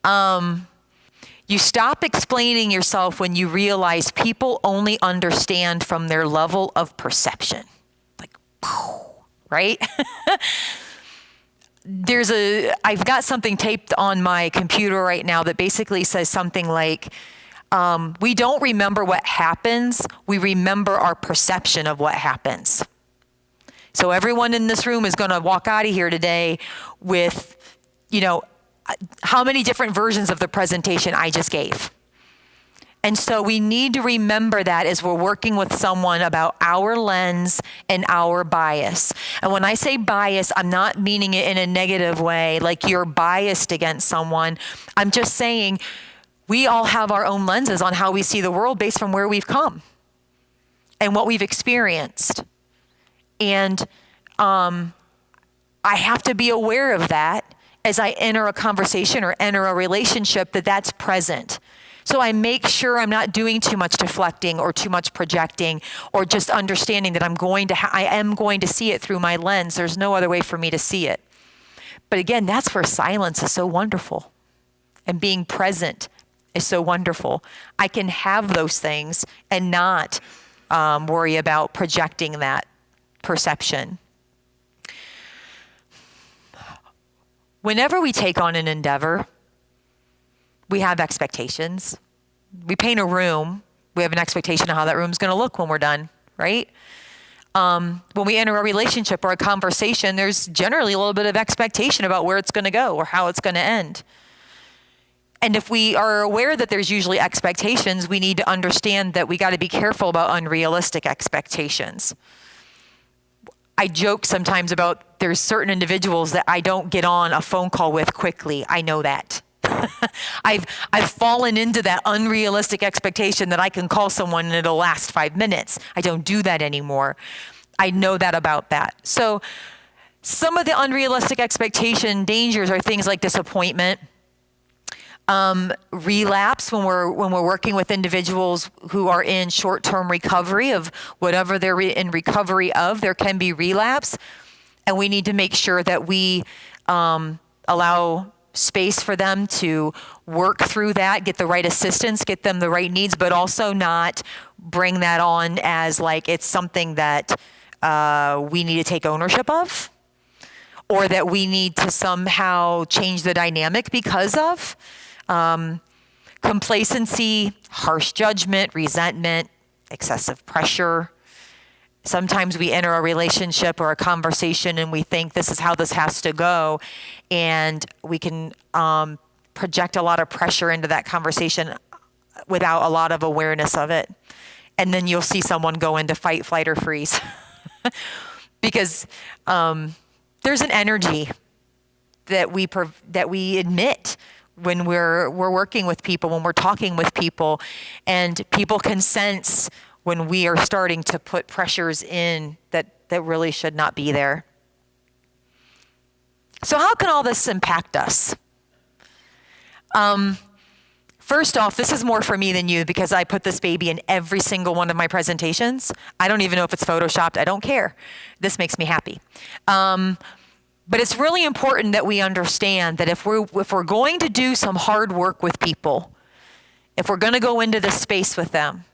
You stop explaining yourself when you realize people only understand from their level of perception. Like, right? I've got something taped on my computer right now that basically says something like, we don't remember what happens, we remember our perception of what happens. So everyone in this room is going to walk out of here today with, how many different versions of the presentation I just gave. And so we need to remember that as we're working with someone about our lens and our bias. And when I say bias, I'm not meaning it in a negative way, like you're biased against someone. I'm just saying we all have our own lenses on how we see the world based from where we've come and what we've experienced. And I have to be aware of that as I enter a conversation or enter a relationship, that's present. So I make sure I'm not doing too much deflecting or too much projecting, or just understanding that I am going to see it through my lens. There's no other way for me to see it. But again, that's where silence is so wonderful. And being present is so wonderful. I can have those things and not worry about projecting that perception. Whenever we take on an endeavor, we have expectations. We paint a room, we have an expectation of how that room's going to look when we're done, right? When we enter a relationship or a conversation, there's generally a little bit of expectation about where it's going to go or how it's going to end. And if we are aware that there's usually expectations, we need to understand that we got to be careful about unrealistic expectations. I joke sometimes about there's certain individuals that I don't get on a phone call with quickly. I know that. I've fallen into that unrealistic expectation that I can call someone and it'll last 5 minutes. I don't do that anymore. I know that about that. So some of the unrealistic expectation dangers are things like disappointment, relapse when we're working with individuals who are in short-term recovery of whatever they're in recovery of. There can be relapse, and we need to make sure that we allow space for them to work through that, get the right assistance, get them the right needs, but also not bring that on as like it's something that we need to take ownership of, or that we need to somehow change the dynamic because of. Complacency, harsh judgment, resentment, excessive pressure. Sometimes we enter a relationship or a conversation and we think this is how this has to go, and we can project a lot of pressure into that conversation without a lot of awareness of it. And then you'll see someone go into fight, flight, or freeze. because there's an energy that we admit when we're working with people, when we're talking with people, and people can sense when we are starting to put pressures in that really should not be there. So how can all this impact us? First off, this is more for me than you because I put this baby in every single one of my presentations. I don't even know if it's photoshopped. I don't care. This makes me happy. But it's really important that we understand that if we're going to do some hard work with people, if we're going to go into this space with them,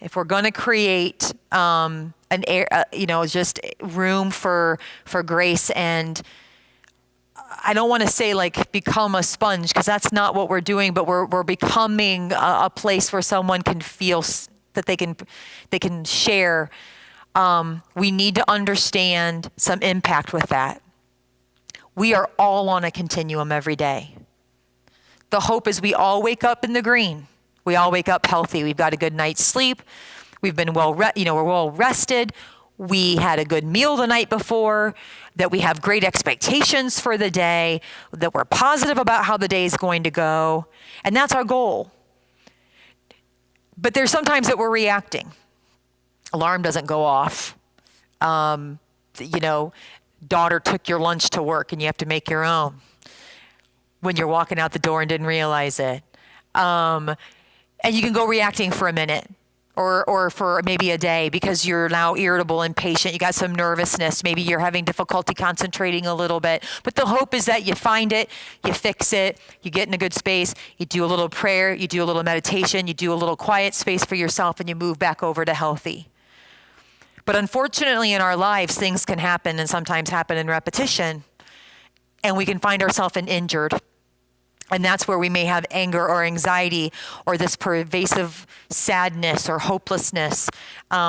if we're going to create just room for grace, and I don't want to say like become a sponge because that's not what we're doing, but we're becoming a place where someone can feel that they can share. We need to understand some impact with that. We are all on a continuum every day. The hope is we all wake up in the green. We all wake up healthy. We've got a good night's sleep. We've been we're well rested. We had a good meal the night before, that we have great expectations for the day, that we're positive about how the day is going to go. And that's our goal. But there's sometimes that we're reacting. Alarm doesn't go off. Daughter took your lunch to work and you have to make your own when you're walking out the door and didn't realize it. And you can go reacting for a minute or for maybe a day because you're now irritable, impatient, you got some nervousness, maybe you're having difficulty concentrating a little bit. But the hope is that you find it, you fix it, you get in a good space, you do a little prayer, you do a little meditation, you do a little quiet space for yourself, and you move back over to healthy. But unfortunately in our lives, things can happen and sometimes happen in repetition, and we can find ourselves injured. And that's where we may have anger or anxiety or this pervasive sadness or hopelessness.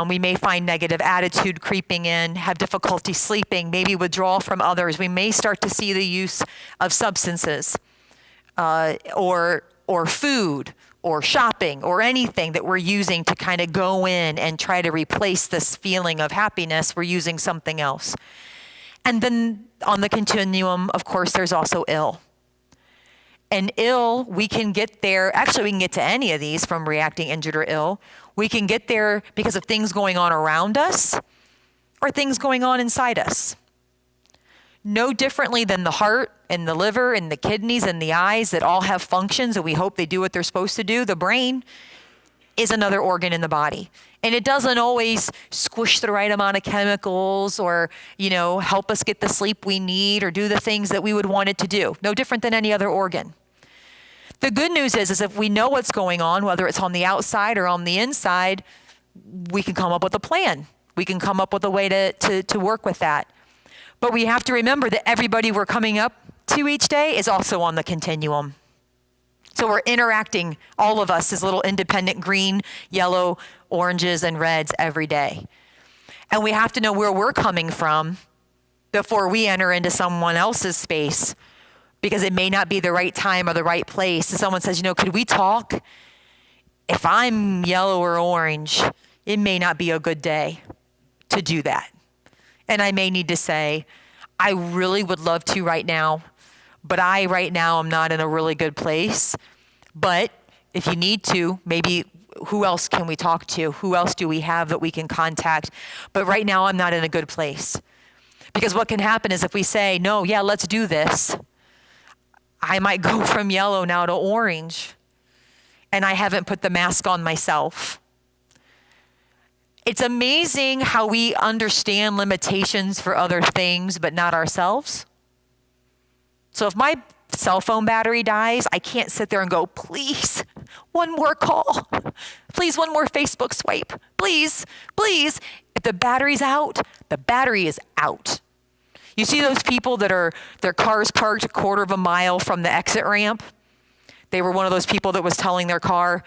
We may find negative attitude creeping in, have difficulty sleeping, maybe withdrawal from others. We may start to see the use of substances or food or shopping or anything that we're using to kind of go in and try to replace this feeling of happiness. We're using something else. And then on the continuum, of course, there's also ill. And ill, we can get there. Actually, we can get to any of these from reacting injured or ill. We can get there because of things going on around us or things going on inside us. No differently than the heart and the liver and the kidneys and the eyes that all have functions and we hope they do what they're supposed to do. The brain is another organ in the body. And it doesn't always squish the right amount of chemicals or, help us get the sleep we need or do the things that we would want it to do. No different than any other organ. The good news is if we know what's going on, whether it's on the outside or on the inside, we can come up with a plan. We can come up with a way to work with that. But we have to remember that everybody we're coming up to each day is also on the continuum. So we're interacting, all of us, as little independent green, yellow, oranges, and reds every day. And we have to know where we're coming from before we enter into someone else's space, because it may not be the right time or the right place. And someone says, could we talk? If I'm yellow or orange, it may not be a good day to do that. And I may need to say, I really would love to right now, but right now I'm not in a really good place. But if you need to, maybe who else can we talk to? Who else do we have that we can contact? But right now I'm not in a good place. Because what can happen is if we say, no, yeah, let's do this, I might go from yellow now to orange, and I haven't put the mask on myself. It's amazing how we understand limitations for other things, but not ourselves. So if my cell phone battery dies, I can't sit there and go, please, one more call. Please, one more Facebook swipe. Please, please. If the battery's out, the battery is out. You see those people that are, their cars parked a quarter of a mile from the exit ramp? They were one of those people that was telling their car,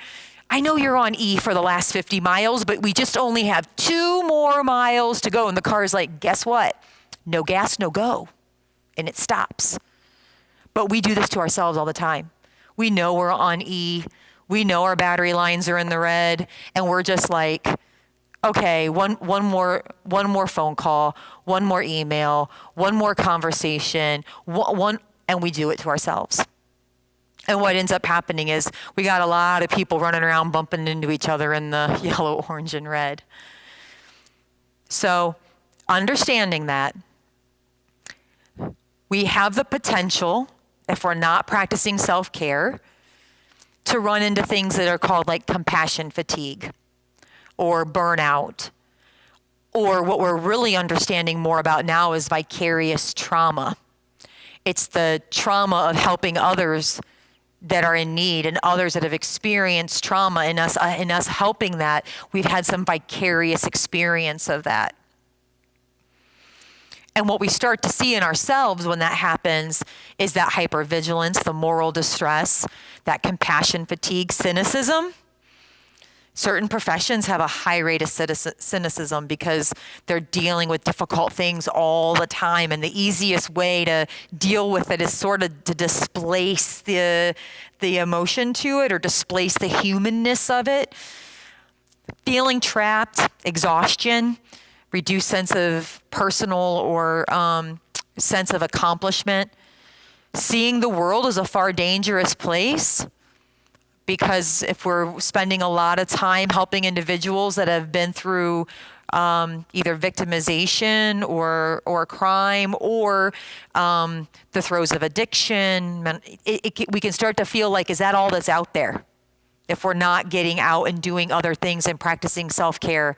I know you're on E for the last 50 miles, but we just only have 2 more miles to go. And the car's like, guess what? No gas, no go. And it stops. But we do this to ourselves all the time. We know we're on E. We know our battery lines are in the red. And we're just like, okay, one more phone call, one more email, one more conversation, and we do it to ourselves. And what ends up happening is we got a lot of people running around bumping into each other in the yellow, orange, and red. So understanding that, we have the potential, if we're not practicing self-care, to run into things that are called like compassion fatigue or burnout, or what we're really understanding more about now is vicarious trauma. It's the trauma of helping others that are in need and others that have experienced trauma, in us helping that. We've had some vicarious experience of that. And what we start to see in ourselves when that happens is that hypervigilance, the moral distress, that compassion fatigue, cynicism. Certain professions have a high rate of cynicism because they're dealing with difficult things all the time. And the easiest way to deal with it is sort of to displace the emotion to it or displace the humanness of it. Feeling trapped, exhaustion, reduced sense of personal or sense of accomplishment. Seeing the world as a far dangerous place. Because if we're spending a lot of time helping individuals that have been through either victimization or crime or the throes of addiction, we can start to feel like, is that all that's out there? If we're not getting out and doing other things and practicing self-care.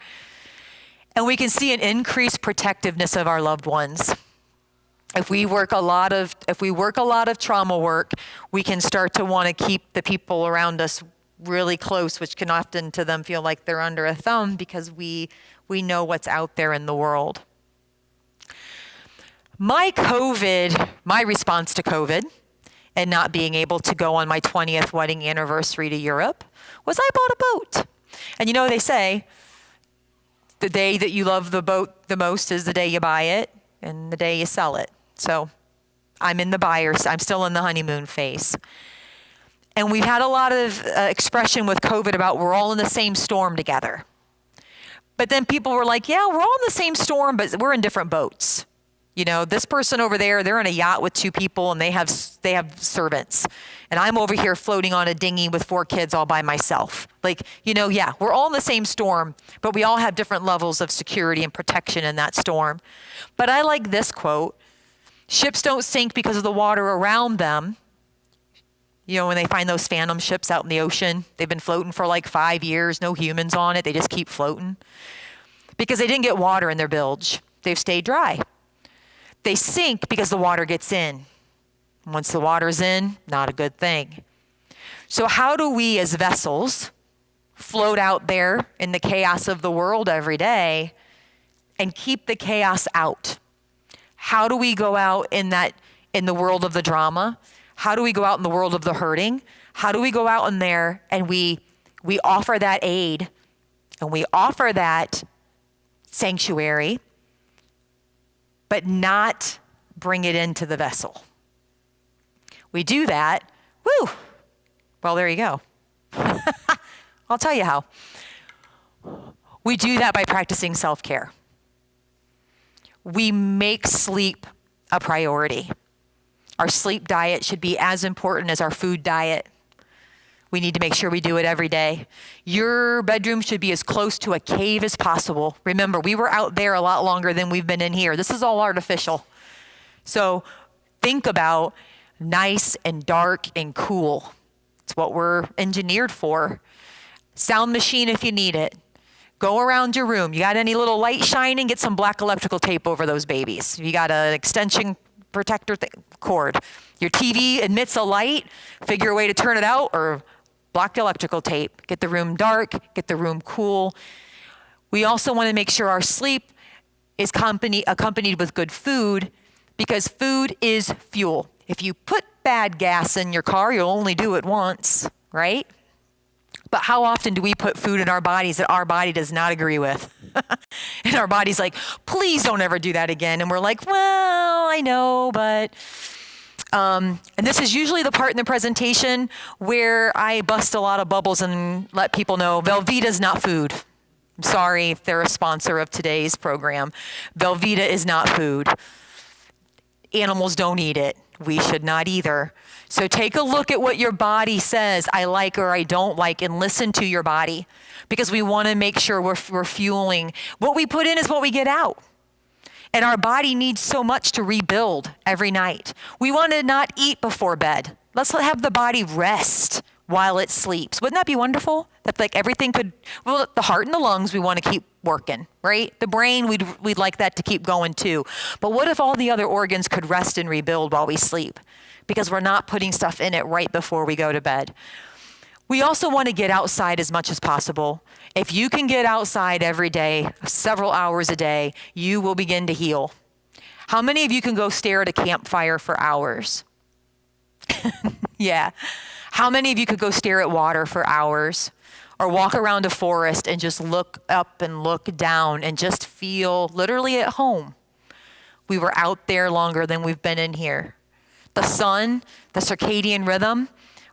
And we can see an increased protectiveness of our loved ones. If we work a lot of trauma work, we can start to want to keep the people around us really close, which can often to them feel like they're under a thumb because we know what's out there in the world. My response to COVID and not being able to go on my 20th wedding anniversary to Europe was I bought a boat. And you know, they say the day that you love the boat the most is the day you buy it and the day you sell it. So I'm still in the honeymoon phase. And we've had a lot of expression with COVID about we're all in the same storm together. But then people were like, yeah, we're all in the same storm, but we're in different boats. You know, this person over there, they're in a yacht with 2 people and they have servants. And I'm over here floating on a dinghy with 4 kids all by myself. Like, you know, yeah, we're all in the same storm, but we all have different levels of security and protection in that storm. But I like this quote. Ships don't sink because of the water around them. You know, when they find those phantom ships out in the ocean, they've been floating for like 5 years, no humans on it, they just keep floating. Because they didn't get water in their bilge. They've stayed dry. They sink because the water gets in. Once the water's in, not a good thing. So how do we as vessels float out there in the chaos of the world every day and keep the chaos out? How do we go out in the world of the drama? How do we go out in the world of the hurting? How do we go out in there and we offer that aid and we offer that sanctuary, but not bring it into the vessel? We do that, well, there you go. I'll tell you how. We do that by practicing self-care. We make sleep a priority. Our sleep diet should be as important as our food diet. We need to make sure we do it every day. Your bedroom should be as close to a cave as possible. Remember, we were out there a lot longer than we've been in here. This is all artificial. So think about nice and dark and cool. It's what we're engineered for. Sound machine if you need it. Go around your room. You got any little light shining? Get some black electrical tape over those babies. You got an extension protector cord. Your TV emits a light. Figure a way to turn it out or block electrical tape. Get the room dark. Get the room cool. We also want to make sure our sleep is accompanied with good food because food is fuel. If you put bad gas in your car, you'll only do it once, right? But how often do we put food in our bodies that our body does not agree with? And our body's like, please don't ever do that again. And we're like, well, I know, but... and this is usually the part in the presentation where I bust a lot of bubbles and let people know Velveeta's not food. I'm sorry if they're a sponsor of today's program. Velveeta is not food. Animals don't eat it. We should not either. So take a look at what your body says, I like or I don't like, and listen to your body, because we want to make sure we're fueling. What we put in is what we get out. And our body needs so much to rebuild every night. We want to not eat before bed. Let's have the body rest while it sleeps. Wouldn't that be wonderful? That like everything could, well, the heart and the lungs, we want to keep working, right? The brain, we'd like that to keep going too. But what if all the other organs could rest and rebuild while we sleep? Because we're not putting stuff in it right before we go to bed. We also want to get outside as much as possible. If you can get outside every day, several hours a day, you will begin to heal. How many of you can go stare at a campfire for hours? Yeah. How many of you could go stare at water for hours? Or walk around a forest and just look up and look down and just feel literally at home? We were out there longer than we've been in here. The sun, the circadian rhythm,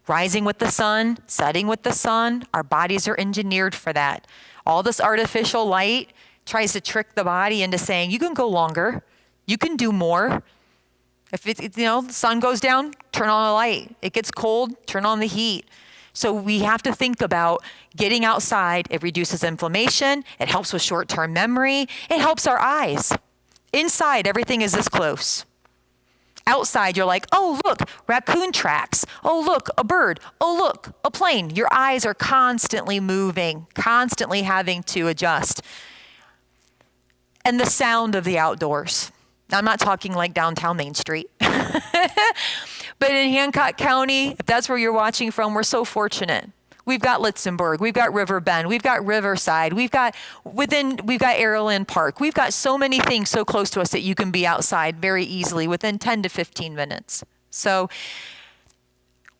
rising with the sun, setting with the sun, our bodies are engineered for that. All this artificial light tries to trick the body into saying, you can go longer, you can do more. If the sun goes down, turn on a light. It gets cold, turn on the heat. So we have to think about getting outside. It reduces inflammation. It helps with short-term memory. It helps our eyes. Inside, everything is this close. Outside, you're like, oh, look, raccoon tracks. Oh, look, a bird. Oh, look, a plane. Your eyes are constantly moving, constantly having to adjust. And the sound of the outdoors. Now, I'm not talking like downtown Main Street. But in Hancock County, if that's where you're watching from, we're so fortunate. We've got Litzenburg, we've got River Bend, we've got Riverside, we've got Arrowland Park. We've got so many things so close to us that you can be outside very easily within 10 to 15 minutes. So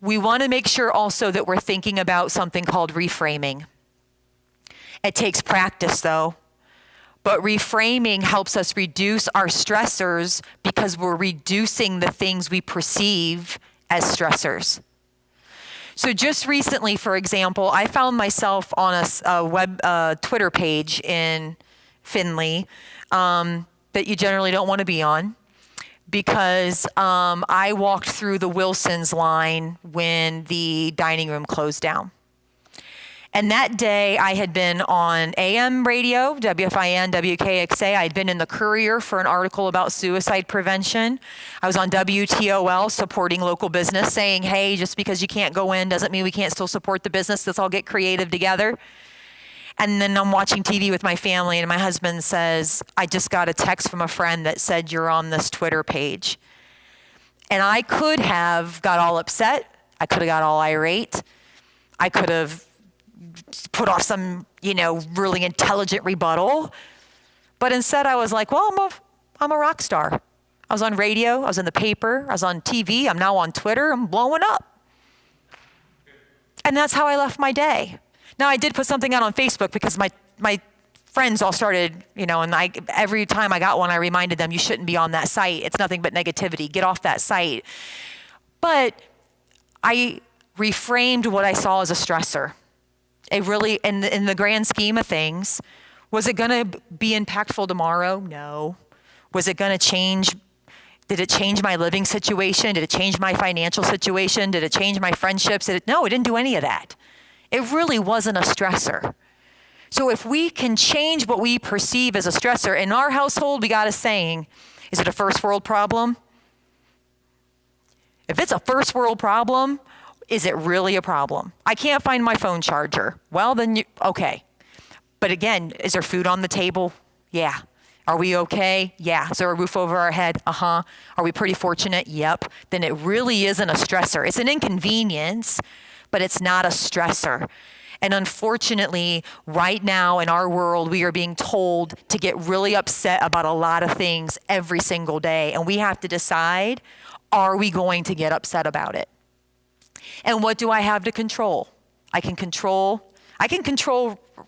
we want to make sure also that we're thinking about something called reframing. It takes practice though. But reframing helps us reduce our stressors because we're reducing the things we perceive as stressors. So just recently, for example, I found myself on a Twitter page in Findlay that you generally don't want to be on, because I walked through the Wilson's line when the dining room closed down. And that day I had been on AM radio, WFIN, WKXA. I had been in the Courier for an article about suicide prevention. I was on WTOL supporting local business, saying, hey, just because you can't go in doesn't mean we can't still support the business. Let's all get creative together. And then I'm watching TV with my family, and my husband says, I just got a text from a friend that said you're on this Twitter page. And I could have got all upset. I could have got all irate. I could have put off some, really intelligent rebuttal. But instead I was like, well, I'm a rock star. I was on radio, I was in the paper, I was on TV, I'm now on Twitter, I'm blowing up. And that's how I left my day. Now I did put something out on Facebook because my friends all started, and every time I got one, I reminded them, you shouldn't be on that site. It's nothing but negativity. Get off that site. But I reframed what I saw as a stressor. It really, in the grand scheme of things, was it going to be impactful tomorrow? No. Was it going to change? Did it change my living situation? Did it change my financial situation? Did it change my friendships? No, it didn't do any of that. It really wasn't a stressor. So if we can change what we perceive as a stressor, in our household, we got a saying, is it a first world problem? If it's a first world problem, is it really a problem? I can't find my phone charger. Well, then, okay. But again, is there food on the table? Yeah. Are we okay? Yeah. Is there a roof over our head? Uh-huh. Are we pretty fortunate? Yep. Then it really isn't a stressor. It's an inconvenience, but it's not a stressor. And unfortunately, right now in our world, we are being told to get really upset about a lot of things every single day. And we have to decide, are we going to get upset about it? And what do I have to control? I can control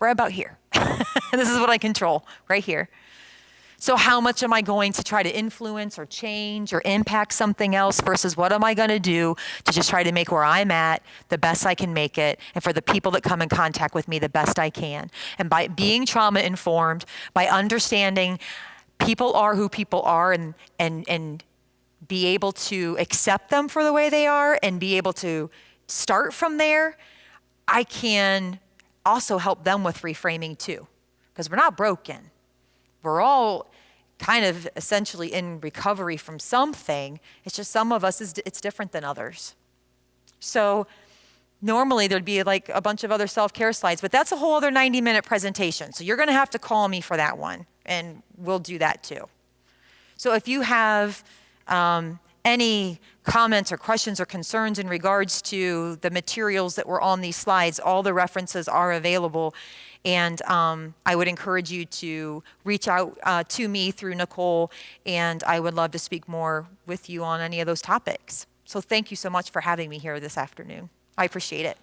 right about here. This is what I control right here. So how much am I going to try to influence or change or impact something else versus what am I going to do to just try to make where I'm at the best I can make it, and for the people that come in contact with me the best I can. And by being trauma informed, by understanding people are who people are, and be able to accept them for the way they are and be able to start from there, I can also help them with reframing too. Because we're not broken. We're all kind of essentially in recovery from something. It's just some of us, it's different than others. So normally there'd be like a bunch of other self-care slides, but that's a whole other 90-minute presentation. So you're going to have to call me for that one, and we'll do that too. So if you have any comments or questions or concerns in regards to the materials that were on these slides, all the references are available. And I would encourage you to reach out to me through Nicole, and I would love to speak more with you on any of those topics. So thank you so much for having me here this afternoon. I appreciate it.